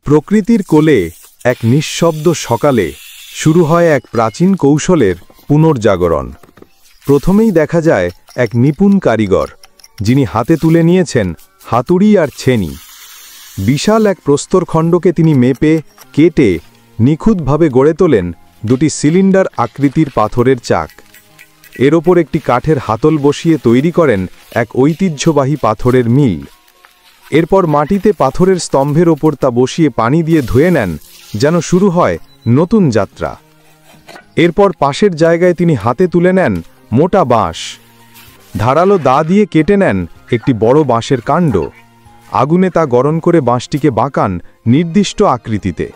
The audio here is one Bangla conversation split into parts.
প্রকৃতির কোলে এক নিঃশব্দ সকালে শুরু হয় এক প্রাচীন কৌশলের পুনর্জাগরণ। প্রথমেই দেখা যায় এক নিপুণ কারিগর, যিনি হাতে তুলে নিয়েছেন হাতুড়ি আর ছেনি। বিশাল এক প্রস্তরখণ্ডকে তিনি মেপে কেটে নিখুঁতভাবে গড়ে তোলেন দুটি সিলিন্ডার আকৃতির পাথরের চাক। এর ওপর একটি কাঠের হাতল বসিয়ে তৈরি করেন এক ঐতিহ্যবাহী পাথরের মিল। এরপর মাটিতে পাথরের স্তম্ভের ওপর তা বসিয়ে পানি দিয়ে ধুয়ে নেন, যেন শুরু হয় নতুন যাত্রা। এরপর পাশের জায়গায় তিনি হাতে তুলে নেন মোটা বাঁশ, ধারালো দা দিয়ে কেটে নেন একটি বড় বাঁশের কাণ্ড। আগুনে তা গরম করে বাঁশটিকে বাঁকান নির্দিষ্ট আকৃতিতে।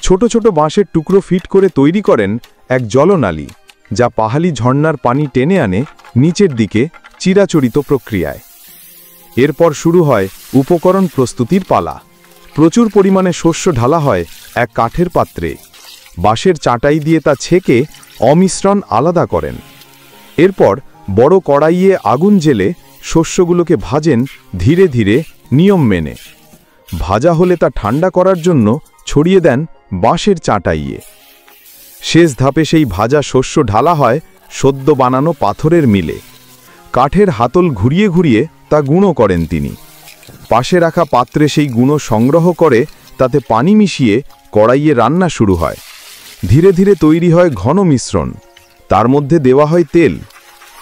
ছোট ছোট বাঁশের টুকরো ফিট করে তৈরি করেন এক জলনালী, যা পাহাড়ি ঝর্ণার পানি টেনে আনে নিচের দিকে চিরাচরিত প্রক্রিয়ায়। এরপর শুরু হয় উপকরণ প্রস্তুতির পালা। প্রচুর পরিমাণে শস্য ঢালা হয় এক কাঠের পাত্রে। বাঁশের চাটাই দিয়ে তা ছেঁকে অমিশ্রণ আলাদা করেন। এরপর বড় কড়াইয়ে আগুন জ্বেলে শস্যগুলোকে ভাজেন ধীরে ধীরে, নিয়ম মেনে। ভাজা হলে তা ঠান্ডা করার জন্য ছড়িয়ে দেন বাঁশের চাটাইয়ে। শেষ ধাপে সেই ভাজা শস্য ঢালা হয় সদ্য বানানো পাথরের মিলে। কাঠের হাতল ঘুরিয়ে ঘুরিয়ে তা গুঁড়ো করেন তিনি। পাশে রাখা পাত্রে সেই গুঁড়ো সংগ্রহ করে তাতে পানি মিশিয়ে কড়াইয়ে রান্না শুরু হয়। ধীরে ধীরে তৈরি হয় ঘন মিশ্রণ, তার মধ্যে দেওয়া হয় তেল।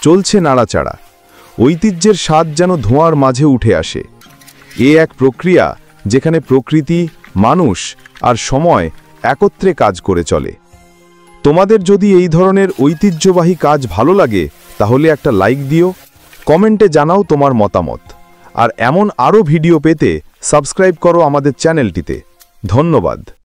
চলছে নাড়াচাড়া। ঐতিহ্যের স্বাদ যেন ধোঁয়ার মাঝে উঠে আসে। এ এক প্রক্রিয়া যেখানে প্রকৃতি, মানুষ আর সময় একত্রে কাজ করে চলে। তোমাদের যদি এই ধরনের ঐতিহ্যবাহী কাজ ভালো লাগে, তাহলে একটা লাইক দিও, কমেন্টে জানাও তোমার মতামত। আর এমন আরও ভিডিও পেতে সাবস্ক্রাইব করো আমাদের চ্যানেলটিতে। ধন্যবাদ।